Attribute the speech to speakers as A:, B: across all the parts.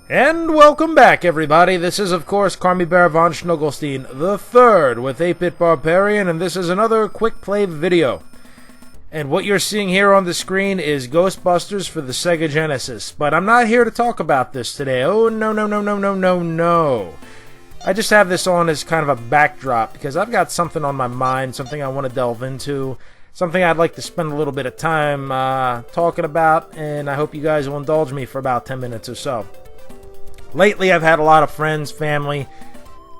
A: And welcome back, everybody. This is, of course, Carmy Bear von Schnuggelstein III with 8-Bit Barbarian, and this is another quick play video. And what you're seeing here on the screen is Ghostbusters for the Sega Genesis. But I'm not here to talk about this today. Oh, no. I just have this on as kind of a backdrop because I've got something on my mind, something I want to delve into, something I'd like to spend a little bit of time talking about, and I hope you guys will indulge me for about 10 minutes or so. Lately, I've had a lot of friends, family,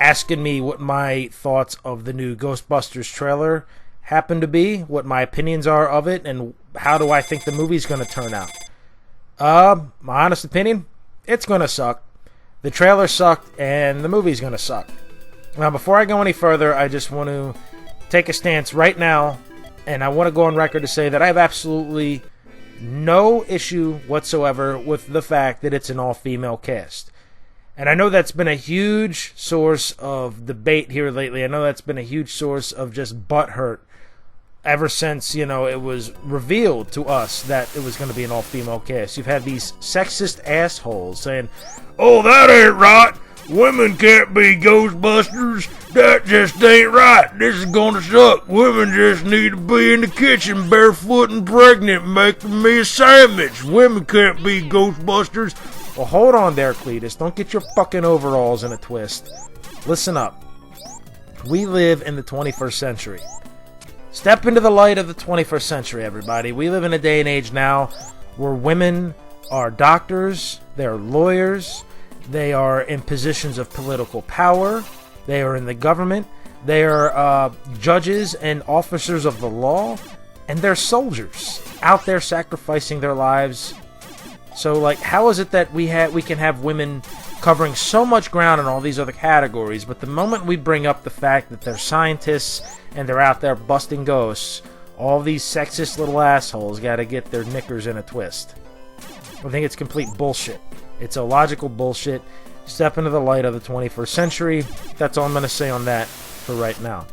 A: asking me what my thoughts of the new Ghostbusters trailer happen to be, what my opinions are of it, and how do I think the movie's going to turn out. My honest opinion, it's going to suck. The trailer sucked, and the movie's going to suck. Now, before I go any further, I just want to take a stance right now, and I want to go on record to say that I have absolutely no issue whatsoever with the fact that it's an all-female cast. And I know that's been a huge source of debate here lately. I know that's been a huge source of just butthurt ever since, it was revealed to us that it was going to be an all-female cast. You've had these sexist assholes saying, "Oh, that ain't right. Women can't be Ghostbusters. That just ain't right. This is going to suck. Women just need to be in the kitchen barefoot and pregnant making me a sandwich. Women can't be Ghostbusters." Well, hold on there, Cletus. Don't get your fucking overalls in a twist. Listen up. We live in the 21st century. Step into the light of the 21st century, everybody. We live in a day and age now where women are doctors, they're lawyers, they are in positions of political power, they are in the government, they are judges and officers of the law, and they're soldiers out there sacrificing their lives. So, how is it that we can have women covering so much ground in all these other categories, but the moment we bring up the fact that they're scientists and they're out there busting ghosts, all these sexist little assholes got to get their knickers in a twist? I think it's complete bullshit. It's illogical bullshit. Step into the light of the 21st century. That's all I'm going to say on that for right now.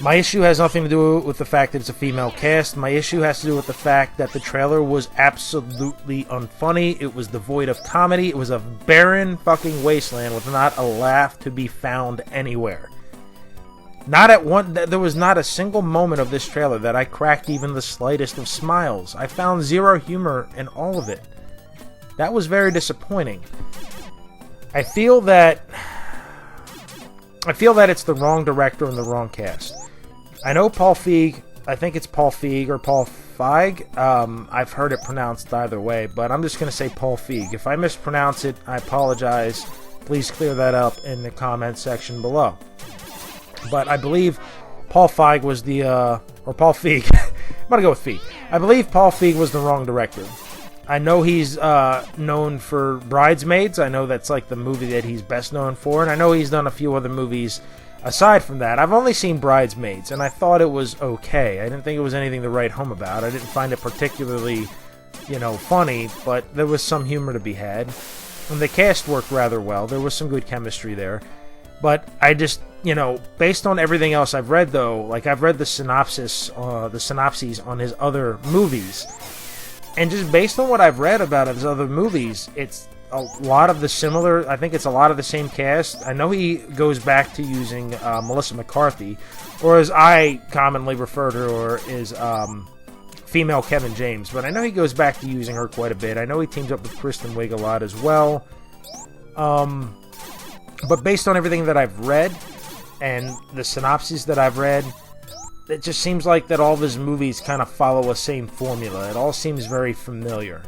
A: My issue has nothing to do with the fact that it's a female cast. My issue has to do with the fact that the trailer was absolutely unfunny. It was devoid of comedy. It was a barren fucking wasteland with not a laugh to be found anywhere. There was not a single moment of this trailer that I cracked even the slightest of smiles. I found zero humor in all of it. That was very disappointing. I feel that it's the wrong director and the wrong cast. I know Paul Feig, I think it's Paul Feig or Paul Feig. I've heard it pronounced either way, but I'm just going to say Paul Feig. If I mispronounce it, I apologize. Please clear that up in the comment section below. But I believe Paul Feig was or Paul Feig. I'm going to go with Feig. I believe Paul Feig was the wrong director. I know he's known for Bridesmaids. I know that's the movie that he's best known for, and I know he's done a few other movies aside from that. I've only seen Bridesmaids, and I thought it was okay. I didn't think it was anything to write home about. I didn't find it particularly, funny, but there was some humor to be had. And the cast worked rather well. There was some good chemistry there. But I just, based on everything else I've read, though, I've read the synopses on his other movies. And just based on what I've read about his other movies, it's a lot of the similar, I think it's a lot of the same cast. I know he goes back to using Melissa McCarthy, or as I commonly refer to her, is female Kevin James. But I know he goes back to using her quite a bit. I know he teams up with Kristen Wiig a lot as well. But based on everything that I've read, and the synopses that I've read, it just seems like that all of his movies kind of follow a same formula. It all seems very familiar.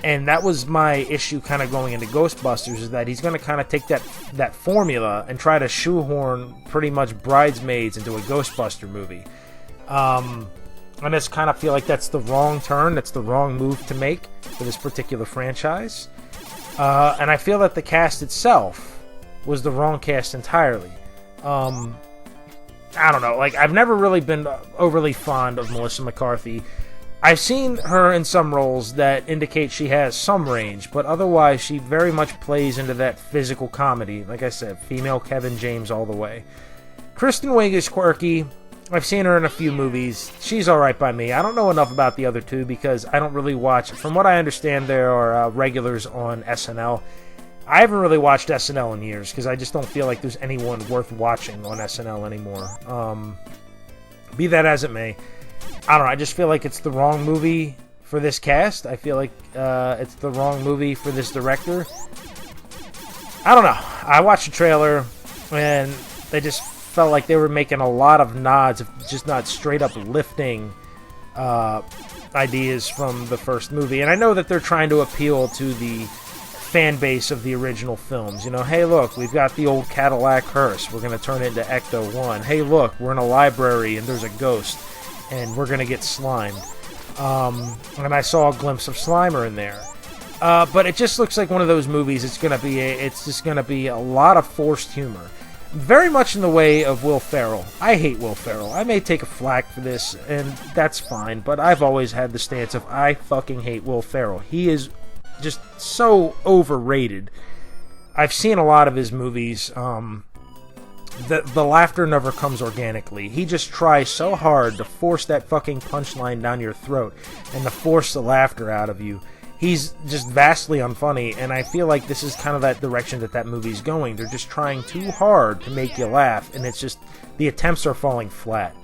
A: And that was my issue kind of going into Ghostbusters, is that he's going to kind of take that formula and try to shoehorn pretty much Bridesmaids into a Ghostbuster movie. I just kind of feel like that's the wrong turn, that's the wrong move to make for this particular franchise. And I feel that the cast itself was the wrong cast entirely. I don't know, like, I've never really been overly fond of Melissa McCarthy. I've seen her in some roles that indicate she has some range, but otherwise she very much plays into that physical comedy. Like I said, female Kevin James all the way. Kristen Wiig is quirky. I've seen her in a few movies. She's alright by me. I don't know enough about the other two because I don't really watch. From what I understand, there are regulars on SNL. I haven't really watched SNL in years because I just don't feel like there's anyone worth watching on SNL anymore. Be that as it may, I don't know. I just feel like it's the wrong movie for this cast. I feel like it's the wrong movie for this director. I don't know. I watched the trailer and they just felt like they were making a lot of nods, of just not straight up lifting ideas from the first movie. And I know that they're trying to appeal to the fan base of the original films. You know, hey, look, we've got the old Cadillac hearse. We're going to turn it into Ecto-1. Hey, look, we're in a library and there's a ghost and we're going to get slimed. And I saw a glimpse of Slimer in there. But it just looks like one of those movies. It's just going to be a lot of forced humor. Very much in the way of Will Ferrell. I hate Will Ferrell. I may take a flack for this, and that's fine, but I've always had the stance of I fucking hate Will Ferrell. He is just so overrated. I've seen a lot of his movies. The laughter never comes organically. He just tries so hard to force that fucking punchline down your throat and to force the laughter out of you. He's just vastly unfunny, and I feel like this is kind of that direction that movie's going. They're just trying too hard to make you laugh, and it's just, the attempts are falling flat.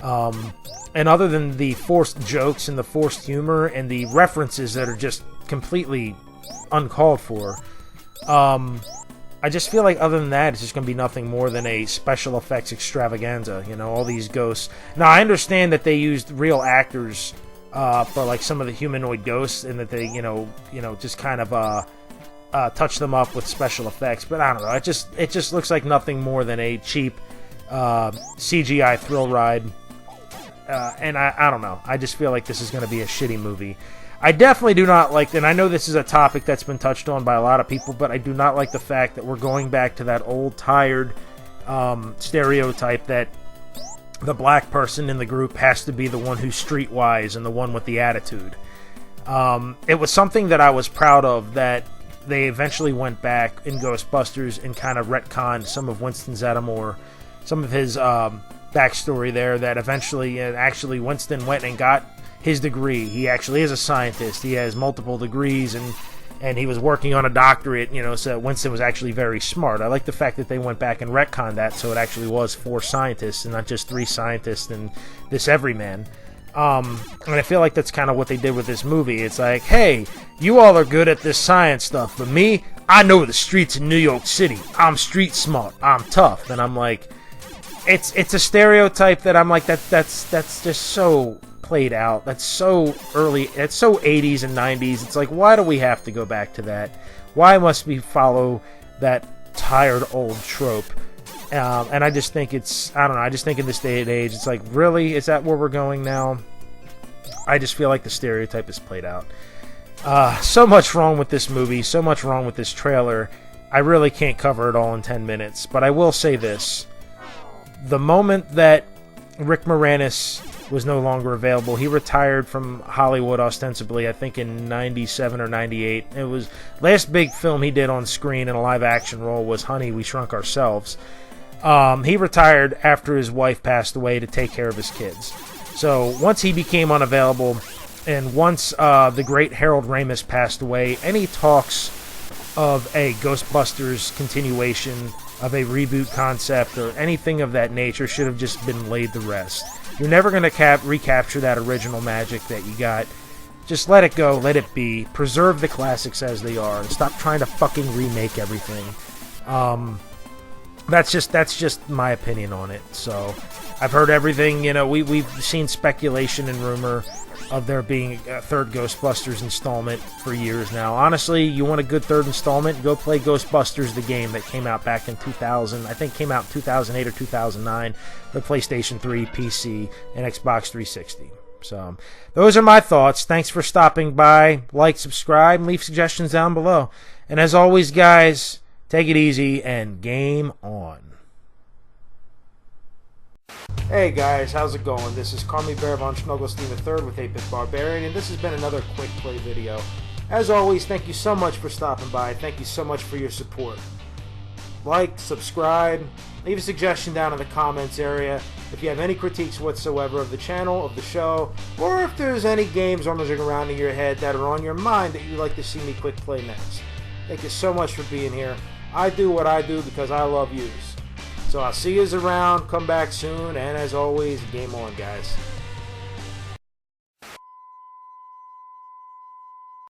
A: And other than the forced jokes and the forced humor and the references that are just completely uncalled for, I just feel like other than that, it's just going to be nothing more than a special effects extravaganza. You know, all these ghosts. Now, I understand that they used real actors for like some of the humanoid ghosts, and that they, you know, just kind of touch them up with special effects. But I don't know. It just looks like nothing more than a cheap CGI thrill ride. And I don't know. I just feel like this is going to be a shitty movie. I definitely do not like, and I know this is a topic that's been touched on by a lot of people, but I do not like the fact that we're going back to that old, tired stereotype that the black person in the group has to be the one who's streetwise and the one with the attitude. It was something that I was proud of, that they eventually went back in Ghostbusters and kind of retconned some of Winston Zeddemore, some of his backstory there, that eventually, actually Winston went and got his degree. He actually is a scientist. He has multiple degrees, and he was working on a doctorate, you know, so Winston was actually very smart. I like the fact that they went back and retconned that, so it actually was 4 scientists and not just 3 scientists and this everyman. And I feel like that's kind of what they did with this movie. It's like, hey, you all are good at this science stuff, but me, I know the streets in New York City. I'm street smart. I'm tough. And I'm like, it's a stereotype that I'm like, that's just so played out. That's so early. It's so 80s and 90s. It's like, why do we have to go back to that? Why must we follow that tired old trope? And I just think I don't know, I just think in this day and age, it's like, really? Is that where we're going now? I just feel like the stereotype is played out. So much wrong with this movie, so much wrong with this trailer. I really can't cover it all in 10 minutes, but I will say this. The moment that Rick Moranis was no longer available, he retired from Hollywood ostensibly, I think in 97 or 98. It was last big film he did on screen in a live action role was Honey, We Shrunk Ourselves. He retired after his wife passed away to take care of his kids. So once he became unavailable, and once the great Harold Ramis passed away, any talks of a Ghostbusters continuation, of a reboot concept, or anything of that nature should have just been laid to rest. You're never going to recapture that original magic that you got. Just let it go, let it be. Preserve the classics as they are, and stop trying to fucking remake everything. That's just my opinion on it. So I've heard everything. You know, we've seen speculation and rumor of there being a third Ghostbusters installment for years now. Honestly, you want a good third installment? Go play Ghostbusters, the game that came out back in 2000. I think came out in 2008 or 2009. The PlayStation 3, PC, and Xbox 360. So, those are my thoughts. Thanks for stopping by. Like, subscribe, and leave suggestions down below. And as always, guys, take it easy and game on. Hey guys, how's it going? This is Carmi Bear von Schnugglestein III with 8-Bit Barbarian, and this has been another quick play video. As always, thank you so much for stopping by. Thank you so much for your support. Like, subscribe, leave a suggestion down in the comments area if you have any critiques whatsoever of the channel, of the show, or if there's any games rummaging around in your head that are on your mind that you'd like to see me quick play next. Thank you so much for being here. I do what I do because I love yous. So I'll see yous around, come back soon, and as always, game on, guys.